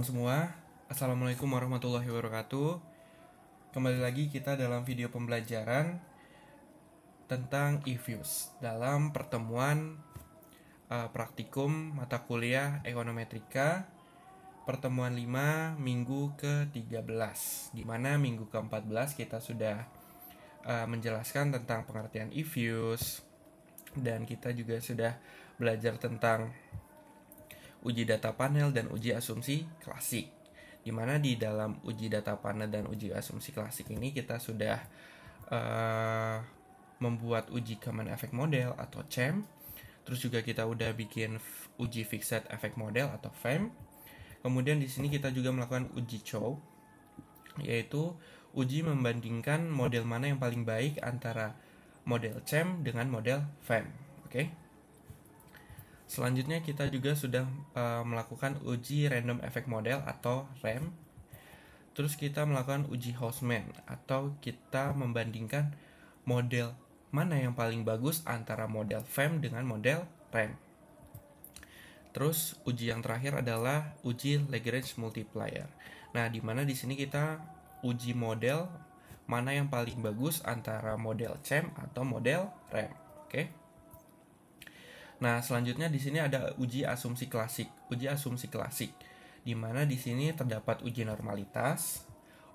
Semua, Assalamualaikum warahmatullahi wabarakatuh. Kembali lagi kita dalam video pembelajaran tentang e-views dalam pertemuan praktikum mata kuliah ekonometrika pertemuan 5 minggu ke-13, di mana minggu ke-14 kita sudah menjelaskan tentang pengertian e-views, dan kita juga sudah belajar tentang uji data panel dan uji asumsi klasik. Di mana di dalam uji data panel dan uji asumsi klasik ini kita sudah membuat uji Common Effect Model atau CEM. Terus juga kita udah bikin uji Fixed Effect Model atau FEM. Kemudian di sini kita juga melakukan uji Chow, yaitu uji membandingkan model mana yang paling baik antara model CEM dengan model FEM. Oke. Selanjutnya kita juga sudah melakukan uji Random Effect Model atau RAM. Terus kita melakukan uji Houseman atau kita membandingkan model mana yang paling bagus antara model FEM dengan model RAM. Terus uji yang terakhir adalah uji Lagrange Multiplier. Nah, di mana di sini kita uji model mana yang paling bagus antara model CEM atau model RAM. Oke. Nah, selanjutnya di sini ada uji asumsi klasik. Uji asumsi klasik, di mana di sini terdapat uji normalitas,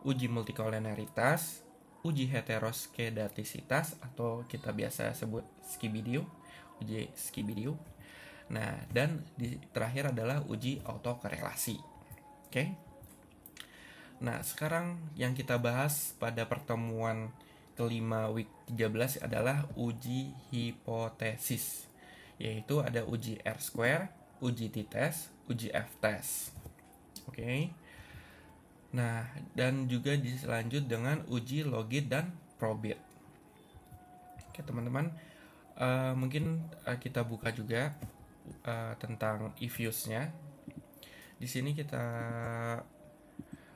uji multikolonialitas, uji heteroskedastisitas atau kita biasa sebut Skibidiu, uji Skibidiu. Nah, dan terakhir adalah uji autokorelasi. Oke. Nah, sekarang yang kita bahas pada pertemuan kelima week 13 adalah uji hipotesis, yaitu ada uji R-square, uji t-test, uji F-test. Oke. Nah, dan juga dilanjut dengan uji logit dan probit. Oke, teman-teman, mungkin kita buka juga tentang e-views-nya. Di sini kita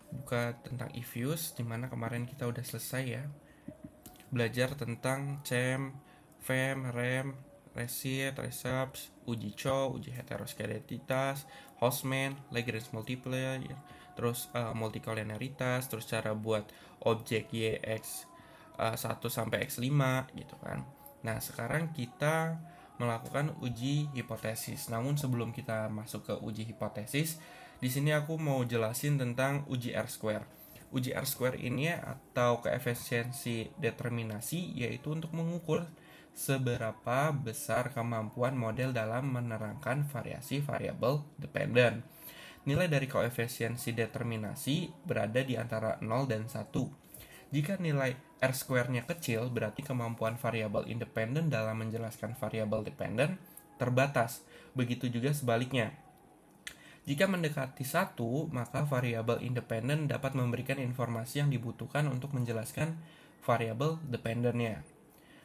buka tentang e-views, dimana kemarin kita udah selesai ya belajar tentang CEM, FEM, RAM, Receipt, Research, uji Chow, uji heteroskedastisitas, Houseman, Lagrange Multiplier, terus multikolonialitas, terus cara buat objek YX 1 sampai X5 gitu kan. Nah, sekarang kita melakukan uji hipotesis. Namun sebelum kita masuk ke uji hipotesis, di sini aku mau jelasin tentang uji R-square. Uji R-square ini atau koefisiensi determinasi, yaitu untuk mengukur seberapa besar kemampuan model dalam menerangkan variasi variabel dependen. Nilai dari koefisiensi determinasi berada di antara 0 dan 1. Jika nilai R-square-nya kecil, berarti kemampuan variabel independen dalam menjelaskan variabel dependen terbatas. Begitu juga sebaliknya. Jika mendekati 1, maka variabel independen dapat memberikan informasi yang dibutuhkan untuk menjelaskan variabel dependennya.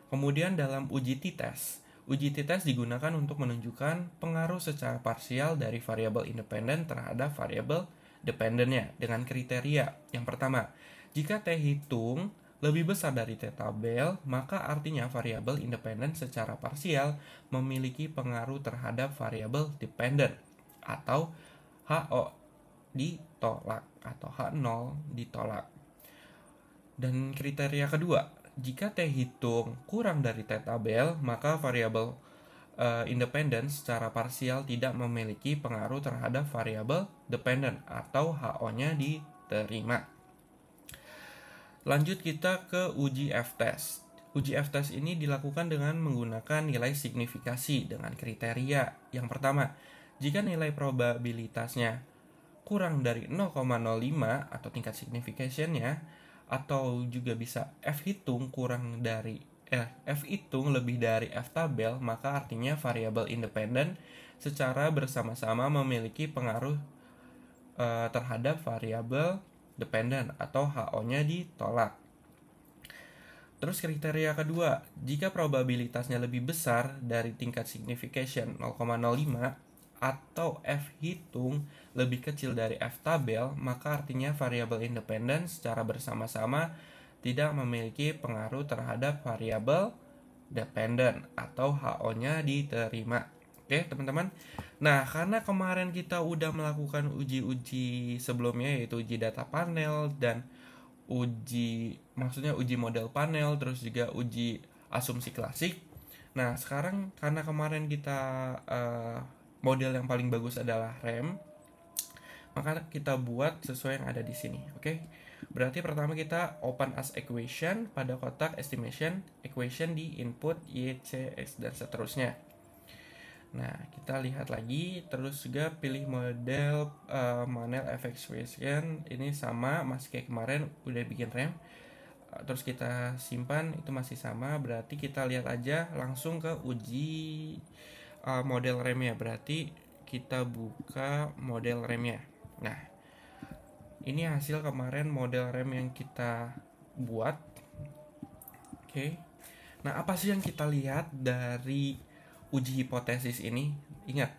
Kemudian dalam uji t-test digunakan untuk menunjukkan pengaruh secara parsial dari variabel independen terhadap variabel dependennya dengan kriteria. Yang pertama, jika T hitung lebih besar dari T tabel, maka artinya variabel independen secara parsial memiliki pengaruh terhadap variabel dependen, atau HO ditolak atau H0 ditolak. Dan kriteria kedua, jika T hitung kurang dari T tabel, maka variabel independen secara parsial tidak memiliki pengaruh terhadap variabel dependen atau HO-nya diterima. Lanjut kita ke uji F-test. Uji F-test ini dilakukan dengan menggunakan nilai signifikasi dengan kriteria. Yang pertama, jika nilai probabilitasnya kurang dari 0,05 atau tingkat signification-nya, atau juga bisa F hitung lebih dari F tabel, maka artinya variabel independen secara bersama-sama memiliki pengaruh terhadap variabel dependen atau HO-nya ditolak. Terus kriteria kedua, jika probabilitasnya lebih besar dari tingkat signification 0,05 atau F hitung lebih kecil dari F tabel, maka artinya variabel independen secara bersama-sama tidak memiliki pengaruh terhadap variabel dependen atau HO-nya diterima. Oke, teman-teman. Nah, karena kemarin kita udah melakukan uji-uji sebelumnya, yaitu uji data panel dan uji model panel, terus juga uji asumsi klasik. Nah, sekarang karena kemarin kita model yang paling bagus adalah RAM, maka kita buat sesuai yang ada di sini. Oke. Berarti pertama kita open as equation pada kotak estimation equation di input y, c, x dan seterusnya. Nah, kita lihat lagi, terus juga pilih model Monel FX equation. Ini sama, masih kayak kemarin udah bikin RAM. Terus kita simpan, itu masih sama. Berarti kita lihat aja langsung ke uji model RAM-nya. Berarti kita buka model RAM-nya. Nah, ini hasil kemarin model RAM yang kita buat. Oke. Nah, apa sih yang kita lihat dari uji hipotesis ini? Ingat,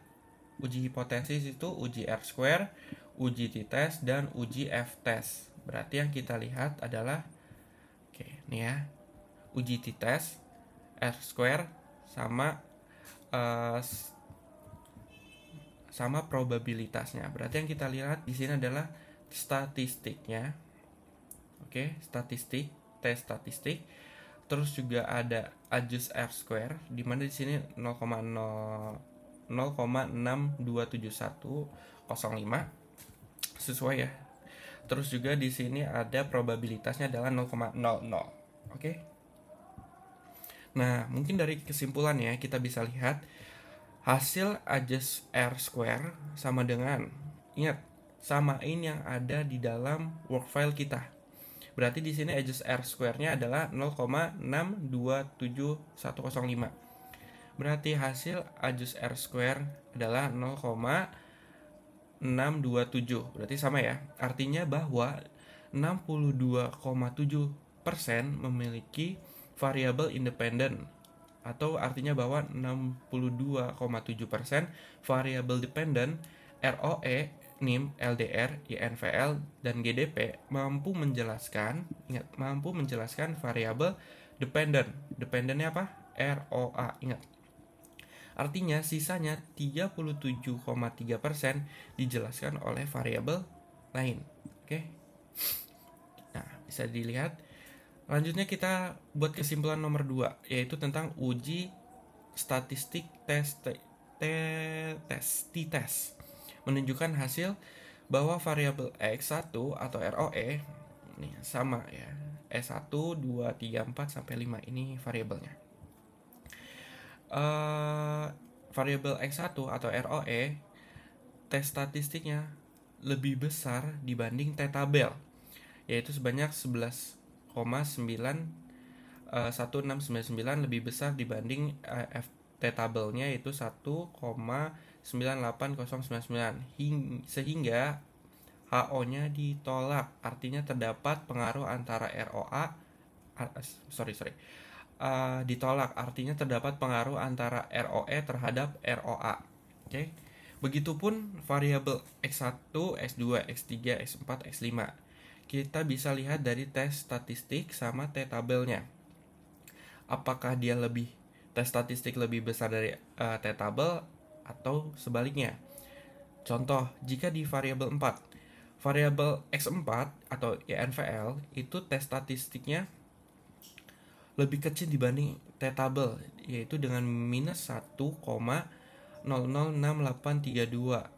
uji hipotesis itu uji R-square, uji t-test, dan uji f-test. Berarti yang kita lihat adalah, oke, nih ya, uji t-test, R-square, sama probabilitasnya. Berarti yang kita lihat di sini adalah statistiknya. Oke, tes statistik. Terus juga ada adjust R-square, di mana di sini 0,6271105 sesuai ya. Terus juga di sini ada probabilitasnya adalah 0,00. Oke. Nah, mungkin dari kesimpulannya kita bisa lihat hasil adjust R-square sama dengan, ingat, samain yang ada di dalam work file kita. Berarti di sini adjust R-square-nya adalah 0,627105. Berarti hasil adjust R-square adalah 0,627. Berarti sama ya. Artinya bahwa 62,7% memiliki variabel independen, atau artinya bahwa 62,7% variabel dependen ROE, NIM, LDR, INVL, dan GDP mampu menjelaskan variabel dependen. Dependennya apa? ROA, ingat. Artinya sisanya 37,3% dijelaskan oleh variabel lain. Oke. Nah, bisa dilihat. Lanjutnya kita buat kesimpulan nomor 2, yaitu tentang uji statistik t-test. Menunjukkan hasil bahwa variabel X1 atau ROE ini sama ya. S1, 2, 3, 4 sampai 5 ini variabelnya. Variabel X1 atau ROE tes statistiknya lebih besar dibanding t-tabel, yaitu sebanyak 11,1699 lebih besar dibanding t-tabelnya, yaitu 1,9899, sehingga HO-nya ditolak. Artinya terdapat pengaruh antara ditolak, artinya terdapat pengaruh antara ROE terhadap ROA. Oke. Begitupun variabel X1, X2, X3, X4, X5. Kita bisa lihat dari tes statistik sama t-tabelnya. Apakah dia tes statistik lebih besar dari t-tabel atau sebaliknya. Contoh, jika di variabel 4, variabel X4 atau INVL itu tes statistiknya lebih kecil dibanding t-tabel, yaitu dengan minus 1,006832.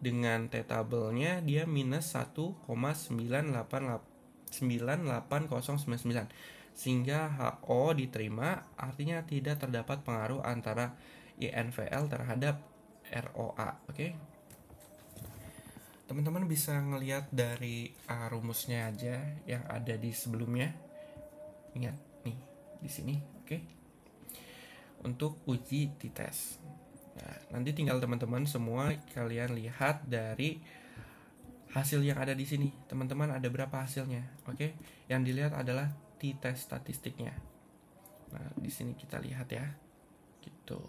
Dengan t-tabelnya dia minus 1,980999, sehingga HO diterima, artinya tidak terdapat pengaruh antara INVL terhadap ROA. Oke. Teman-teman bisa ngelihat dari rumusnya aja yang ada di sebelumnya. Ingat nih di sini, oke. Untuk uji t-test. Nah, nanti tinggal teman-teman semua kalian lihat dari hasil yang ada di sini. Teman-teman ada berapa hasilnya? Oke. Yang dilihat adalah t-test statistiknya. Nah, di sini kita lihat ya. Gitu.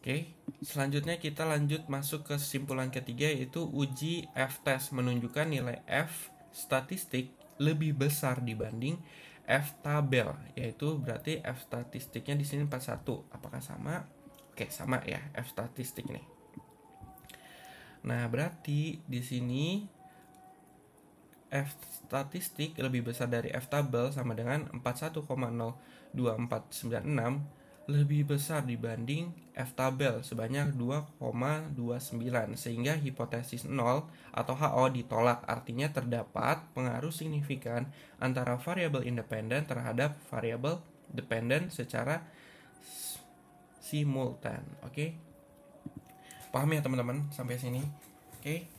Oke. Selanjutnya kita lanjut masuk ke kesimpulan ketiga, yaitu uji f-test menunjukkan nilai f statistik lebih besar dibanding f tabel, yaitu berarti f statistiknya di sini 41. Apakah sama? Oke, sama ya, F statistik nih. Nah, berarti di sini F statistik lebih besar dari F tabel sama dengan 41,02496 lebih besar dibanding F tabel sebanyak 2,29, sehingga hipotesis 0 atau HO ditolak. Artinya terdapat pengaruh signifikan antara variabel independen terhadap variabel dependen secara simultan. Oke. Paham ya teman-teman sampai sini? Oke.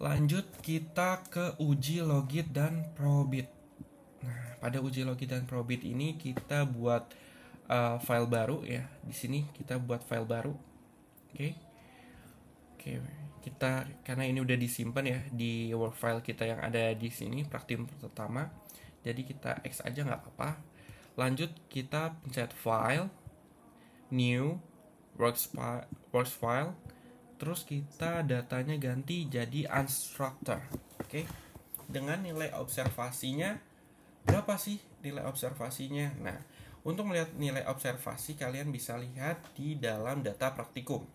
Lanjut kita ke uji logit dan probit. Nah, pada uji logit dan probit ini kita buat file baru ya. Di sini kita buat file baru. Oke. Oke, kita karena ini udah disimpan ya di work file kita yang ada di sini praktikum pertama. Jadi kita X aja nggak apa-apa. Lanjut kita pencet file, new, works file. Terus kita datanya ganti jadi unstructured. Oke. Dengan nilai observasinya berapa sih nilai observasinya? Nah, untuk melihat nilai observasi kalian bisa lihat di dalam data praktikum.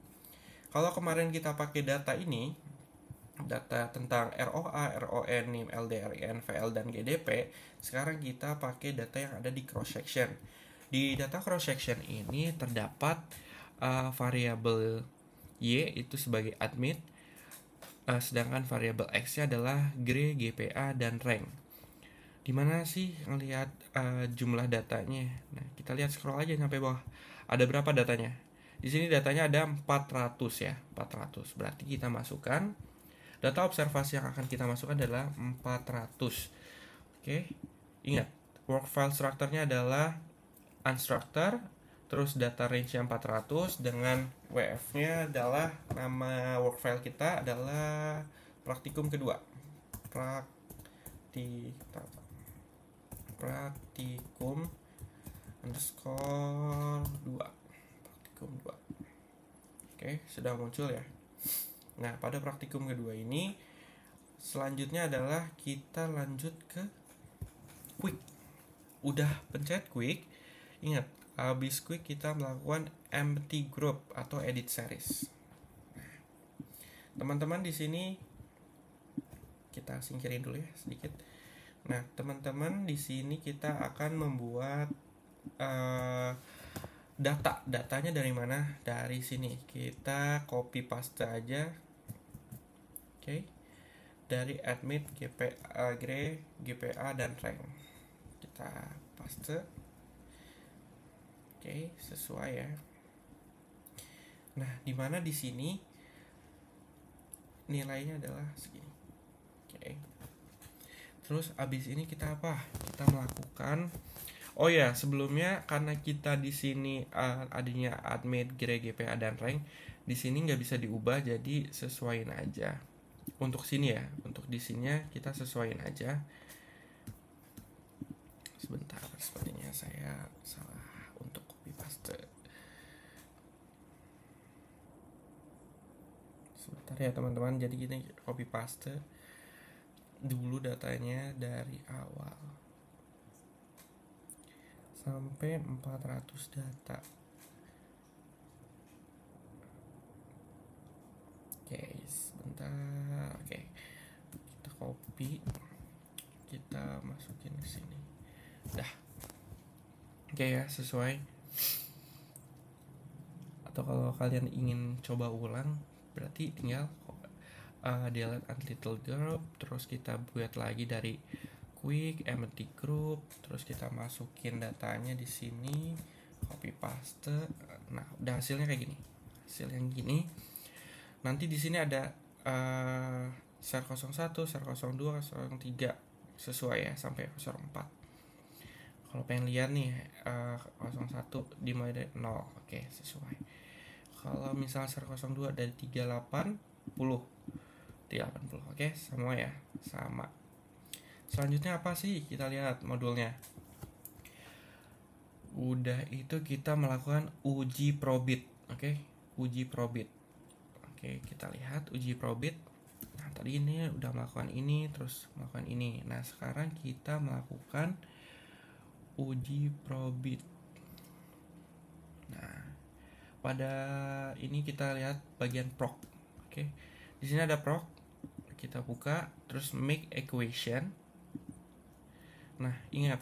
Kalau kemarin kita pakai data ini, data tentang ROA, RON, NIM, LDRN, VL, dan GDP, sekarang kita pakai data yang ada di cross section. Di data cross section ini terdapat variabel Y itu sebagai admit, sedangkan variabel X-nya adalah grade, GPA, dan rank. Dimana sih ngelihat jumlah datanya? Nah, kita lihat scroll aja sampai bawah. Ada berapa datanya? Di sini datanya ada 400 ya, 400. Berarti kita masukkan data observasi yang akan kita masukkan adalah 400. Oke. Ingat, work file structure-nya adalah unstructured. Terus data range-nya 400 dengan WF-nya adalah nama work file kita adalah praktikum kedua. Praktikum underscore 2. Praktikum 2. Oke, sudah muncul ya. Nah, pada praktikum kedua ini selanjutnya adalah kita lanjut ke quick. Udah pencet quick, ingat habis quick kita melakukan empty group atau edit series. Nah, teman-teman di sini kita singkirin dulu ya sedikit. Nah, teman-teman di sini kita akan membuat datanya dari mana? Dari sini. Kita copy paste aja. Oke. Dari admit, GPA, grade, GPA, dan rank. Kita paste. Oke, sesuai ya. Nah, dimana di sini nilainya adalah segini. Oke. Terus abis ini kita apa? Kita melakukan. Oh ya, sebelumnya karena kita di sini adanya admit, grade, GPA, dan rank, di sini nggak bisa diubah, jadi sesuaiin aja. Untuk sini ya, untuk di sininya kita sesuaiin aja. Sebentar, sepertinya saya salah untuk copy paste. Sebentar ya teman-teman, jadi gini copy paste dulu datanya dari awal sampai 400 data. Oke, sebentar. Oke, kita copy, kita masukin ke sini. Dah. Oke ya, sesuai. Atau kalau kalian ingin coba ulang, berarti tinggal delete untitled group, terus kita buat lagi dari quick empty group, terus kita masukin datanya di sini, copy paste. Nah, udah hasilnya kayak gini. Hasil yang gini. Nanti di sini ada share 01, share 02, 03 sesuai ya sampai 04. Kalau pengen lihat nih 01 dimulai dari 0, oke sesuai. Kalau misal share 02 dari 380, oke semua ya sama. Selanjutnya apa sih? Kita lihat modulnya. Udah itu kita melakukan uji probit, oke? Uji probit. Oke, kita lihat uji probit. Nah, tadi ini udah melakukan ini, terus melakukan ini. Nah, sekarang kita melakukan uji probit. Nah, pada ini kita lihat bagian proc. Oke. Di sini ada proc. Kita buka, terus make equation. Nah, ingat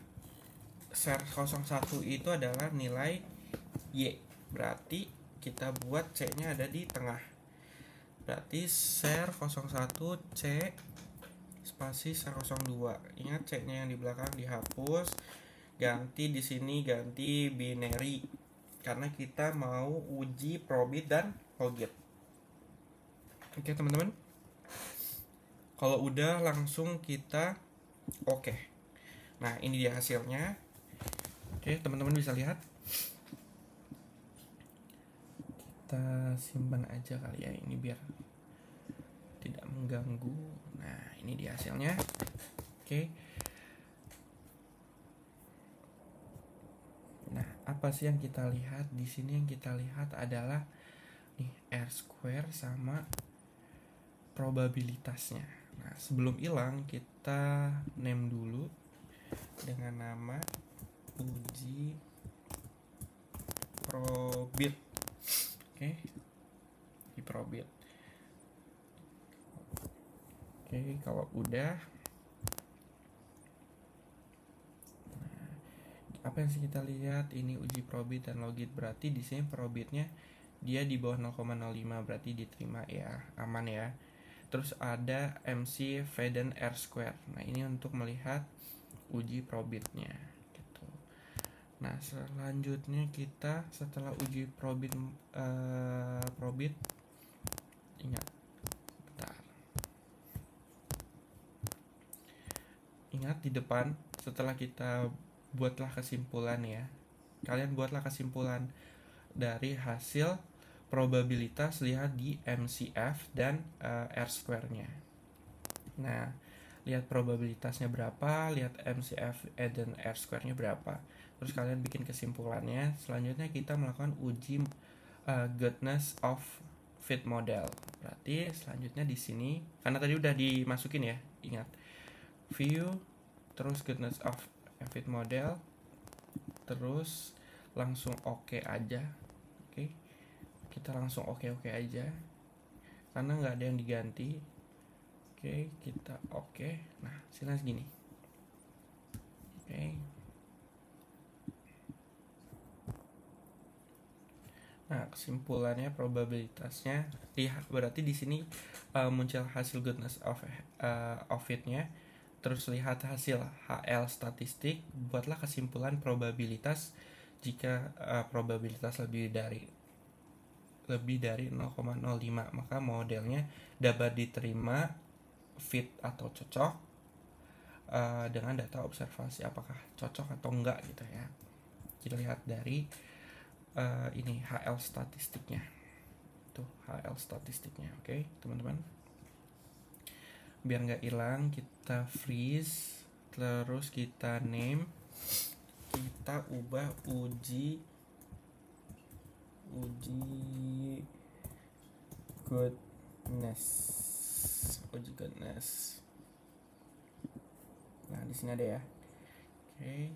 ser 01 itu adalah nilai Y. Berarti kita buat C-nya ada di tengah. Berarti ser 01 C spasi ser 02. Ingat C-nya yang di belakang dihapus, ganti di sini ganti binary karena kita mau uji probit dan logit. Oke, teman-teman. Kalau udah langsung kita oke. Nah, ini dia hasilnya. Oke, teman-teman bisa lihat. Kita simpan aja kali ya ini biar tidak mengganggu. Nah, ini dia hasilnya. Oke. Nah, apa sih yang kita lihat di sini? Yang kita lihat adalah nih R square sama probabilitasnya. Nah, sebelum hilang kita name dulu dengan nama uji probit. Oke. Di probit. Oke, kalau udah, nah, apa yang kita lihat ini uji probit dan logit, berarti di sini probitnya dia di bawah 0,05 berarti diterima ya, aman ya. Terus ada MC Fedden R square. Nah, ini untuk melihat uji probitnya gitu. Nah, selanjutnya kita setelah uji probit ingat di depan setelah kita buatlah kesimpulan ya. Kalian buatlah kesimpulan dari hasil probabilitas, lihat di MCF dan R square-nya. Nah, lihat probabilitasnya berapa, lihat MCF dan R square-nya berapa. Terus kalian bikin kesimpulannya. Selanjutnya kita melakukan uji goodness of fit model. Berarti selanjutnya di sini karena tadi udah dimasukin ya, ingat. View, terus goodness of fit model, terus langsung oke aja. Oke. Kita langsung oke aja karena nggak ada yang diganti. Oke, kita oke. Nah, hasilnya segini. Oke. Nah, kesimpulannya probabilitasnya lihat, berarti di sini muncul hasil goodness of fit-nya. Terus lihat hasil HL statistik, buatlah kesimpulan probabilitas. Jika probabilitas lebih dari 0,05 maka modelnya dapat diterima fit atau cocok dengan data observasi, apakah cocok atau enggak gitu ya. Kita lihat dari ini HL statistiknya. Tuh HL statistiknya. Oke, teman-teman. Biar nggak hilang kita freeze, terus kita name, kita ubah uji goodness. Nah, di sini ada ya. Oke.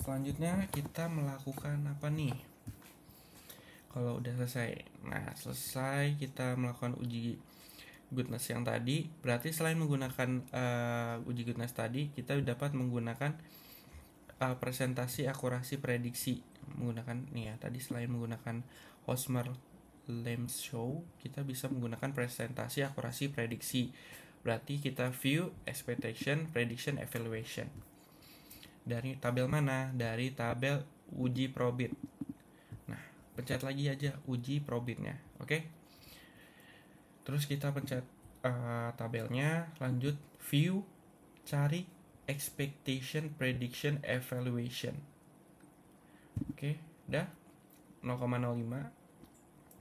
Selanjutnya kita melakukan apa nih? Kalau udah selesai. Nah, selesai kita melakukan uji goodness yang tadi. Berarti selain menggunakan uji goodness tadi, kita dapat menggunakan presentasi akurasi prediksi. Menggunakan nih ya, tadi selain menggunakan Hosmer-Lemshow, kita bisa menggunakan presentasi akurasi prediksi. Berarti kita view, expectation, prediction, evaluation. Dari tabel mana? Dari tabel uji probit. Nah, pencet lagi aja uji probitnya. Oke. Terus kita pencet tabelnya, lanjut view, cari expectation, prediction, evaluation. Oke, udah 0,05.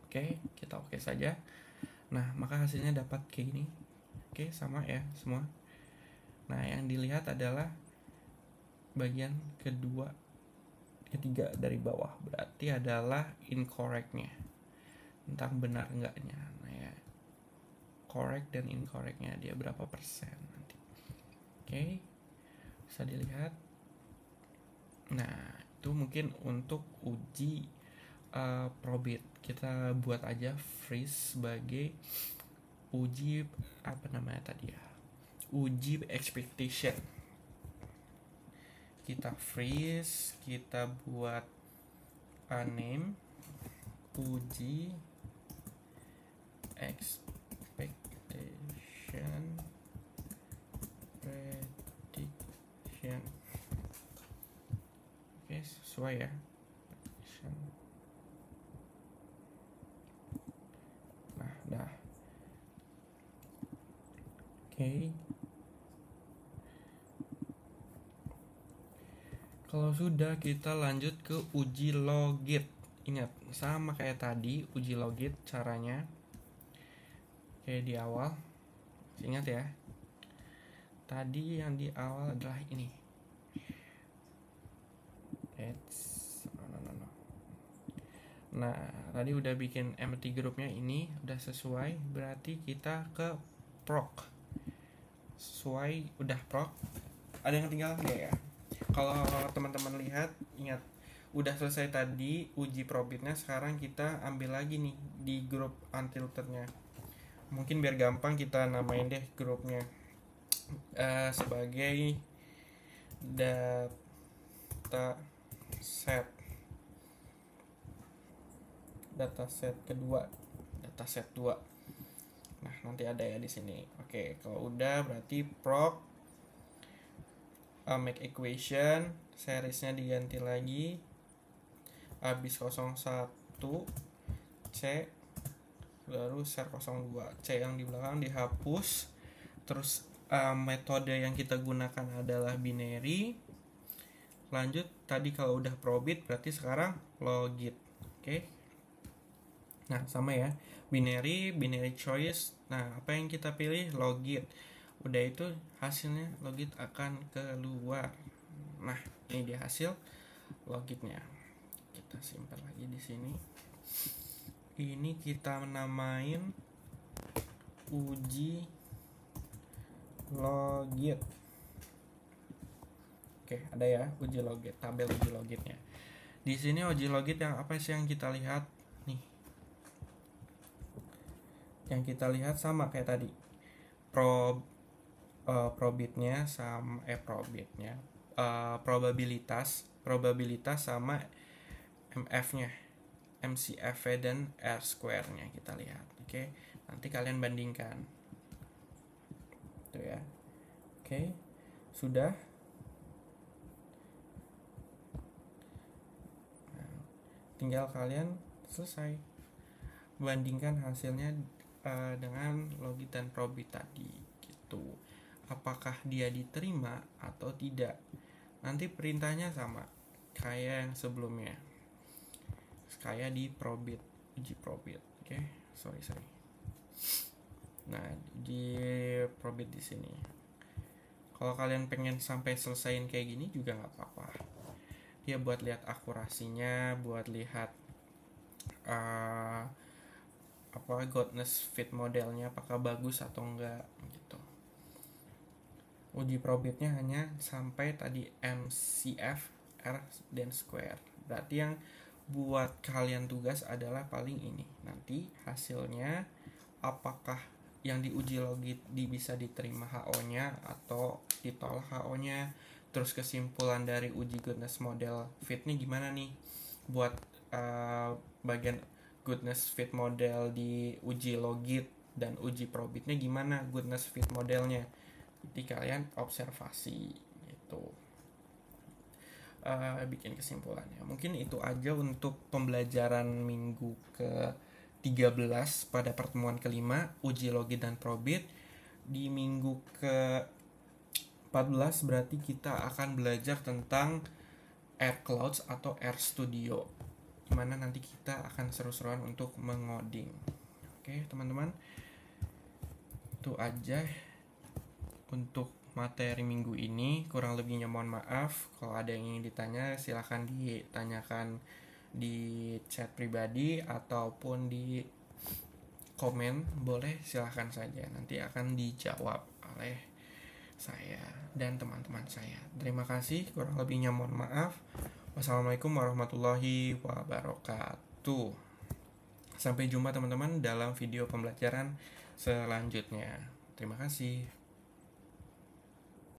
Oke, kita oke saja. Nah, maka hasilnya dapat kayak gini. Oke, sama ya semua. Nah, yang dilihat adalah bagian ketiga dari bawah, berarti adalah incorrectnya, tentang benar enggaknya. Nah ya, correct dan incorrectnya dia berapa persen nanti. Oke, bisa dilihat. Nah, itu mungkin untuk uji probit. Kita buat aja freeze sebagai uji apa namanya tadi ya? Uji expectation. Kita freeze, kita buat name uji expectation prediction. Oke, sesuai ya. Nah, dah. Oke. Kalau sudah, kita lanjut ke uji logit. Ingat, sama kayak tadi uji logit caranya. Kayak di awal. Ingat ya. Tadi yang di awal adalah ini. No. Nah, tadi udah bikin empty groupnya ini udah sesuai, berarti kita ke proc. Sesuai, udah proc. Ada yang tinggal nggak ya? Kalau teman-teman lihat, ingat udah selesai tadi uji probitnya, sekarang kita ambil lagi nih di grup untiltednya. Mungkin biar gampang kita namain deh grupnya sebagai dataset kedua, dataset 2. Nah, nanti ada ya di sini. Oke, kalau udah berarti proc make equation, seriesnya diganti lagi, habis 01 C, baru share 02 C yang di belakang dihapus. Terus metode yang kita gunakan adalah binary. Lanjut, tadi kalau udah probit berarti sekarang logit. Oke. Nah, sama ya, binary choice. Nah, apa yang kita pilih? Logit. Udah itu hasilnya logit akan keluar. Nah, ini dia hasil logitnya. Kita simpan lagi di sini. Ini kita namain uji logit. Oke, ada ya uji logit, tabel uji logitnya. Di sini uji logit yang apa sih yang kita lihat nih? Yang kita lihat sama kayak tadi. Probitnya sama probabilitas sama MF-nya, MCF dan R square-nya kita lihat. Oke, nanti kalian bandingkan. Tuh ya. Oke, sudah. Nah, tinggal kalian selesai bandingkan hasilnya dengan logit dan probit tadi gitu. Apakah dia diterima atau tidak? Nanti perintahnya sama kayak yang sebelumnya, kayak di probit, uji probit. Oke, sorry. Nah, di probit di sini. Kalau kalian pengen sampai selesaiin kayak gini juga nggak apa-apa. Dia buat lihat akurasinya, buat lihat goodness fit modelnya apakah bagus atau enggak gitu. Uji probitnya hanya sampai tadi MCF R dan square. Berarti yang buat kalian tugas adalah paling ini. Nanti hasilnya apakah yang diuji logit bisa diterima HO-nya atau ditolak HO-nya. Terus kesimpulan dari uji goodness model fit nih gimana nih buat bagian goodness fit model di uji logit dan uji probitnya gimana goodness fit modelnya. Jadi kalian observasi gitu, bikin kesimpulannya. Mungkin itu aja untuk pembelajaran minggu ke-13 pada pertemuan kelima uji logit dan probit. Di minggu ke-14 berarti kita akan belajar tentang Air Clouds atau Air Studio, dimana nanti kita akan seru-seruan untuk mengoding. Oke teman-teman, itu aja untuk materi minggu ini. Kurang lebihnya mohon maaf. Kalau ada yang ingin ditanya silahkan ditanyakan di chat pribadi ataupun di komen, boleh silahkan saja, nanti akan dijawab oleh saya dan teman-teman saya. Terima kasih, kurang lebihnya mohon maaf. Wassalamualaikum warahmatullahi wabarakatuh. Sampai jumpa teman-teman dalam video pembelajaran selanjutnya. Terima kasih.